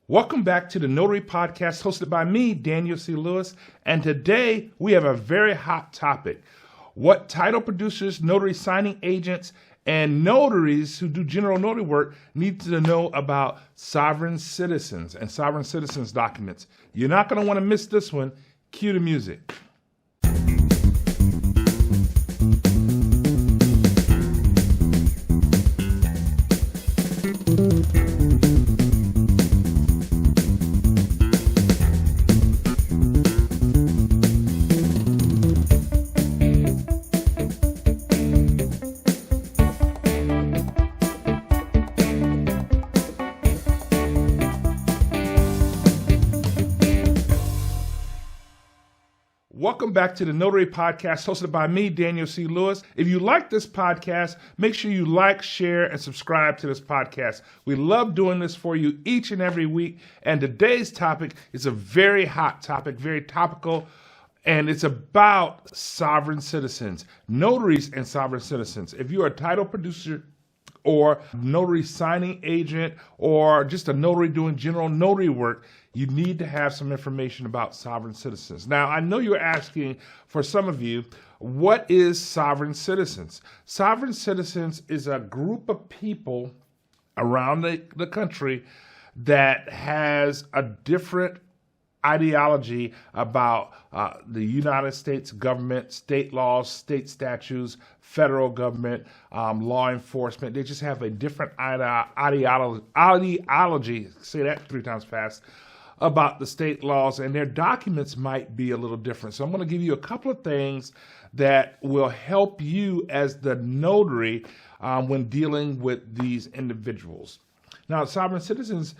Welcome back to the Notary Podcast hosted by me, Daniel C. Lewis, and today we have a very hot topic. What title producers, notary signing agents, and notaries who do general notary work need to know about sovereign citizens and sovereign citizens documents. You're not going to want to miss this one. Cue the music. Welcome back to the Notary Podcast hosted by me, Daniel C. Lewis. If you like this podcast, make sure you like, share, and subscribe to this podcast. We love doing this for you each and every week. And today's topic is a very hot topic, very topical, and it's about sovereign citizens, notaries and sovereign citizens. If you're a title producer or notary signing agent or just a notary doing general notary work, you need to have some information about sovereign citizens. Now, I know you're asking, for some of you, what is sovereign citizens? Sovereign citizens is a group of people around the country that has a different ideology about the United States government, state laws, state statutes, federal government, law enforcement. They just have a different ideology, say that 3 times fast, about the state laws, and their documents might be a little different. So I'm going to give you a couple of things that will help you as the notary when dealing with these individuals. Now, sovereign citizens,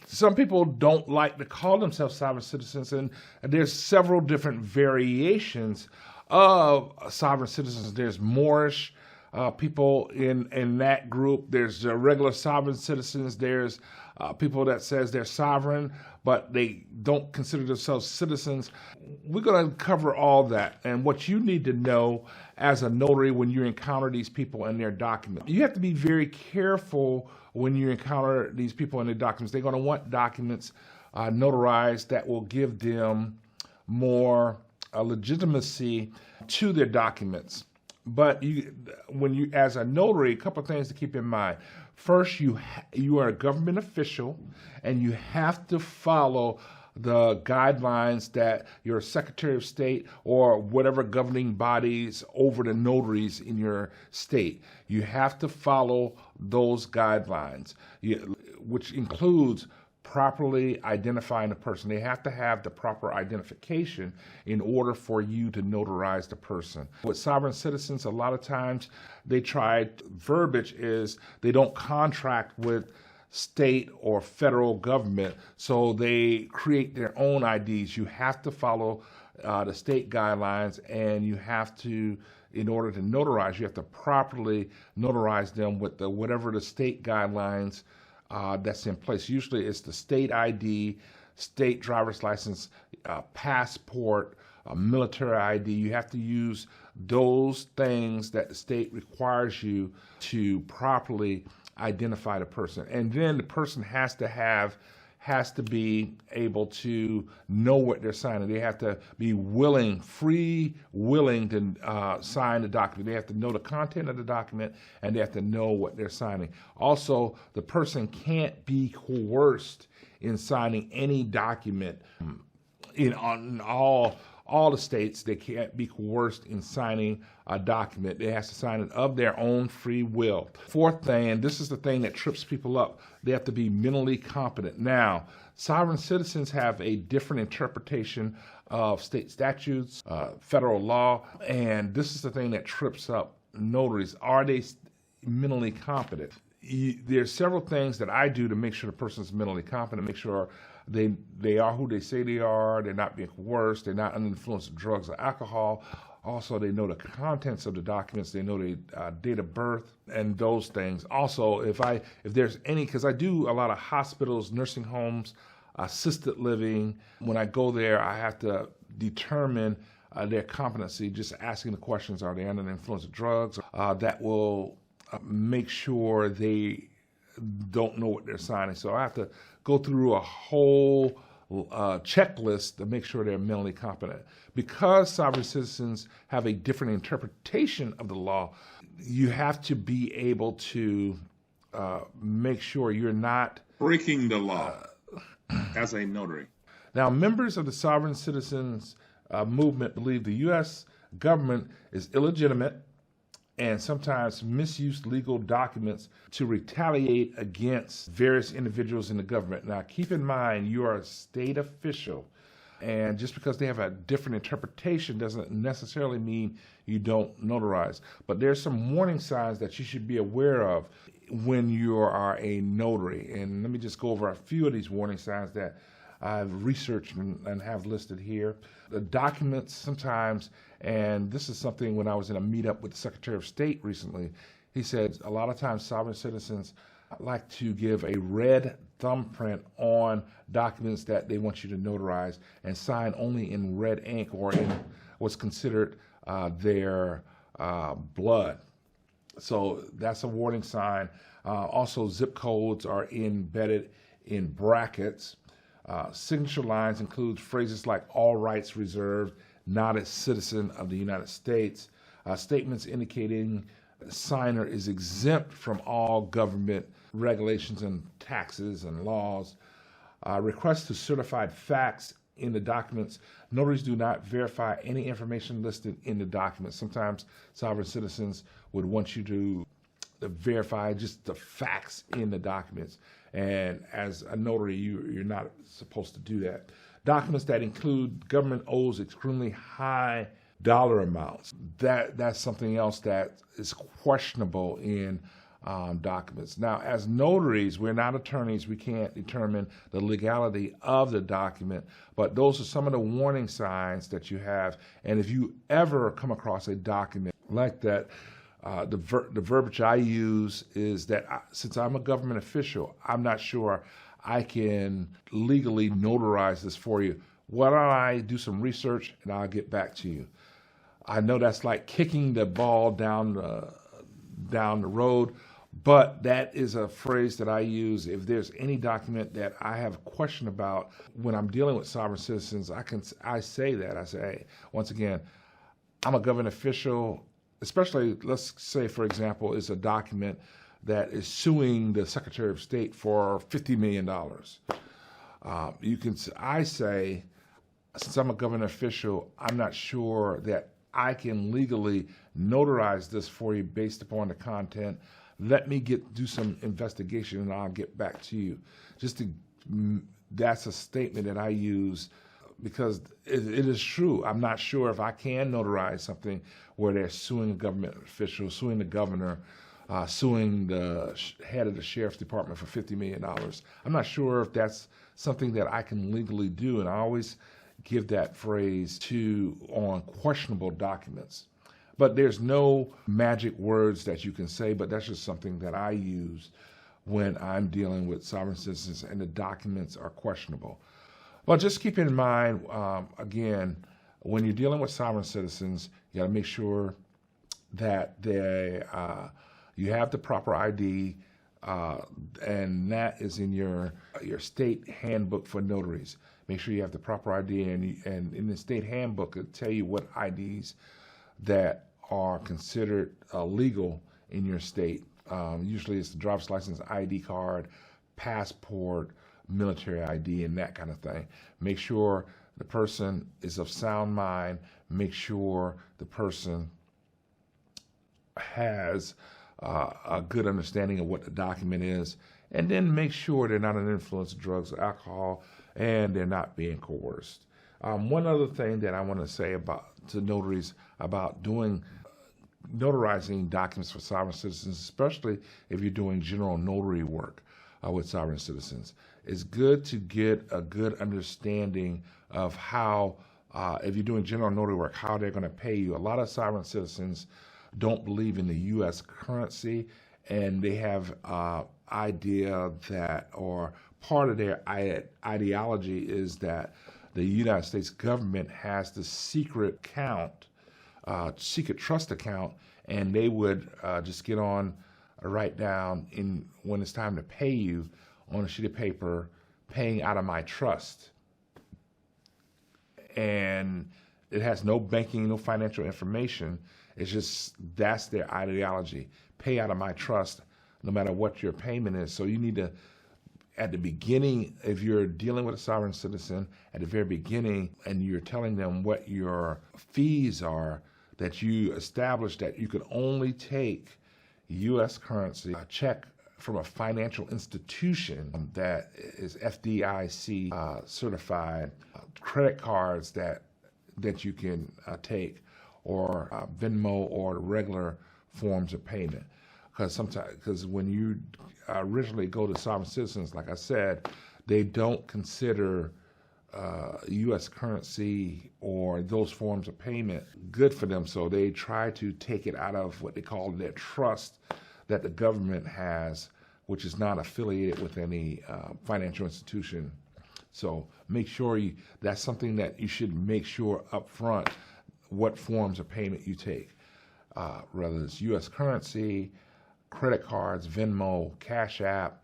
some people don't like to call themselves sovereign citizens, and there's several different variations of sovereign citizens. There's Moorish people in that group. There's regular sovereign citizens. There's people that says they're sovereign, but they don't consider themselves citizens. We're going to cover all that and what you need to know as a notary when you encounter these people and their documents. You have to be very careful when you encounter these people and their documents. They're going to want documents notarized that will give them more legitimacy to their documents. But when you, as a notary, a couple of things to keep in mind. First, you are a government official, and you have to follow the guidelines that your Secretary of State or whatever governing bodies over the notaries in your state. You have to follow those guidelines, which includes properly identifying the person. They have to have the proper identification in order for you to notarize the person. With sovereign citizens, a lot of times verbiage is they don't contract with state or federal government, so they create their own IDs. You have to follow the state guidelines, and you have to, in order to notarize, you have to properly notarize them with whatever the state guidelines that's in place. Usually it's the state ID, state driver's license, passport, military ID. You have to use those things that the state requires you to properly identify the person. And then the person has to be able to know what they're signing. They have to be willing to sign the document. They have to know the content of the document, and they have to know what they're signing. Also, the person can't be coerced in signing any document on all the states. They can't be coerced in signing a document. They have to sign it of their own free will. Fourth thing, and this is the thing that trips people up, they have to be mentally competent. Now, sovereign citizens have a different interpretation of state statutes, federal law, and this is the thing that trips up notaries. Are they mentally competent? There's several things that I do to make sure the person's mentally competent, make sure they are who they say they are, they're not being coerced, they're not under the influence of drugs or alcohol. Also, they know the contents of the documents, they know the date of birth and those things. Also, if there's any, because I do a lot of hospitals, nursing homes, assisted living, when I go there, I have to determine their competency, just asking the questions, are they under the influence of drugs? That will make sure they don't know what they're signing. So I have to go through a whole checklist to make sure they're mentally competent. Because sovereign citizens have a different interpretation of the law, you have to be able to make sure you're not breaking the law as a notary. Now, members of the sovereign citizens movement believe the U.S. government is illegitimate and sometimes misuse legal documents to retaliate against various individuals in the government. Now, keep in mind, you are a state official, and just because they have a different interpretation doesn't necessarily mean you don't notarize. But there's some warning signs that you should be aware of when you are a notary. And let me just go over a few of these warning signs that I've researched and have listed here. The documents sometimes, and this is something when I was in a meetup with the Secretary of State recently, he said a lot of times sovereign citizens like to give a red thumbprint on documents that they want you to notarize and sign only in red ink or in what's considered their blood. So that's a warning sign. Also, zip codes are embedded in brackets. Signature lines include phrases like all rights reserved, not a citizen of the United States. Statements indicating the signer is exempt from all government regulations and taxes and laws. Requests to certified facts in the documents. Notaries do not verify any information listed in the documents. Sometimes sovereign citizens would want you to verify just the facts in the documents. And as a notary, you're not supposed to do that. Documents that include government owes extremely high dollar amounts. That's something else that is questionable in documents. Now, as notaries, we're not attorneys. We can't determine the legality of the document, but those are some of the warning signs that you have. And if you ever come across a document like that, the verbiage I use is that since I'm a government official, I'm not sure I can legally notarize this for you. Why don't I do some research and I'll get back to you? I know that's like kicking the ball down the road, but that is a phrase that I use if there's any document that I have a question about when I'm dealing with sovereign citizens. I say that. I say, hey, once again, I'm a government official. Especially, let's say, for example, is a document that is suing the Secretary of State for $50 million. I say, since I'm a government official, I'm not sure that I can legally notarize this for you based upon the content. Let me do some investigation and I'll get back to you. That's a statement that I use because it is true. I'm not sure if I can notarize something where they're suing a government official, suing the governor, suing the head of the sheriff's department for $50 million. I'm not sure if that's something that I can legally do, and I always give that phrase on questionable documents. But there's no magic words that you can say, but that's just something that I use when I'm dealing with sovereign citizens and the documents are questionable. Well, just keep in mind, again, when you're dealing with sovereign citizens, you got to make sure that you have the proper ID, and that is in your state handbook for notaries. Make sure you have the proper ID, and in the state handbook, it'll tell you what IDs that are considered legal in your state. Usually it's the driver's license, ID card, passport, military ID, and that kind of thing. Make sure the person is of sound mind. Make sure the person has a good understanding of what the document is, and then make sure they're not under the influence of drugs or alcohol, and they're not being coerced. One other thing that I want to say to notaries about notarizing documents for sovereign citizens, especially if you're doing general notary work with sovereign citizens, it's good to get a good understanding of how, if you're doing general notary work, how they're going to pay you. A lot of sovereign citizens don't believe in the U.S. currency, and they have idea that, or part of their ideology is that the United States government has the secret trust account, and they would just get on write down when it's time to pay you on a sheet of paper, paying out of my trust. And it has no banking, no financial information. It's just, that's their ideology. Pay out of my trust, no matter what your payment is. So you need to, at the beginning, if you're dealing with a sovereign citizen, at the very beginning, and you're telling them what your fees are, that you establish that you could only take U.S. currency, a check from a financial institution that is FDIC certified, credit cards that you can take, or Venmo, or regular forms of payment. Because when you originally go to sovereign citizens, like I said, they don't consider U.S. currency or those forms of payment good for them, so they try to take it out of what they call their trust that the government has, which is not affiliated with any financial institution. So make sure that's something that you should make sure up front, what forms of payment you take, whether it's U.S. currency, credit cards, Venmo, Cash App,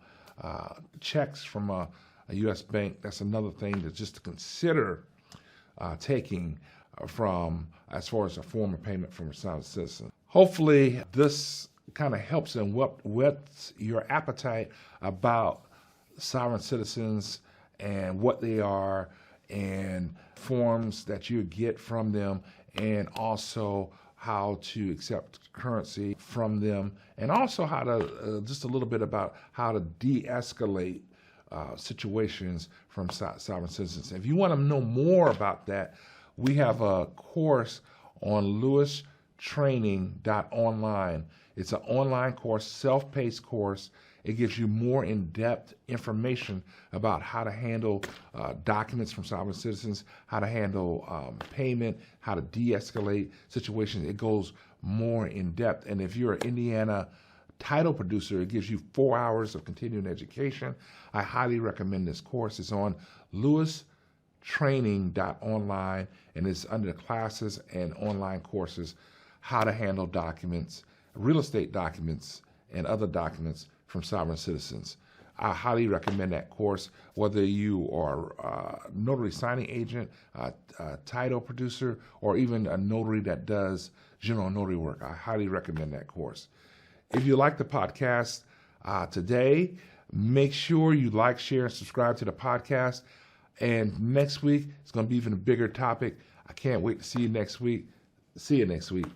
checks from a U.S. bank. That's another thing to just to consider taking from, as far as a form of payment from a sovereign citizen. Hopefully this kind of helps in what's your appetite about sovereign citizens and what they are, and forms that you get from them, and also how to accept currency from them, and also how to, just a little bit about how to de-escalate situations from sovereign citizens. If you want to know more about that, we have a course on LegalShield.online. It's an online course, self-paced course. It gives you more in-depth information about how to handle documents from sovereign citizens, how to handle payment, how to de-escalate situations. It goes more in depth. And if you're an Indiana title producer, it gives you 4 hours of continuing education. I highly recommend this course. It's on LegalShield.online, and it's under the classes and online courses, how to handle documents, real estate documents, and other documents from sovereign citizens. I highly recommend that course, whether you are a notary signing agent, a title producer, or even a notary that does general notary work. I highly recommend that course. If you like the podcast today, make sure you like, share, and subscribe to the podcast. And next week, it's going to be even a bigger topic. I can't wait to see you next week. See you next week.